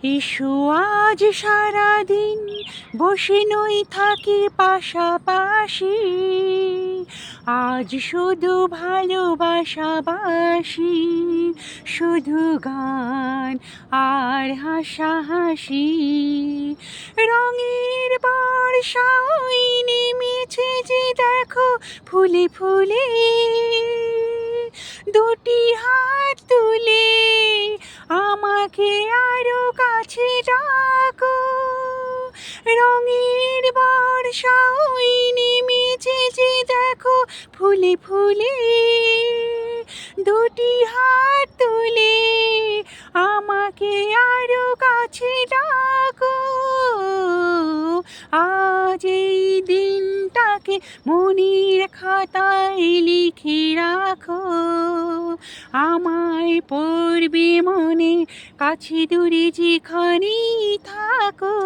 এসো আজ সারাদিন বসে নই থাকি পাশাপাশি, আজ শুধু ভালোবাসাবাসি, শুধু গান আর হাসাহাসি। রঙের বর্ষায় নেমেছে যে দেখো ফুলে ফুলে, দুটি হাত তুলে আমাকে আরো কাছে ডাকো। রঙের বর্ষায় নেমেছে যে দেখো ফুলে ফুলে, দুটি হাত তুলে আমাকে আরো কাছে ডাকো। আজ এই দিনটাকে মনের খাতায় লিখে রাখো, আমায় পড়বে মনে কাছে দূরে যেখানেই থাকো।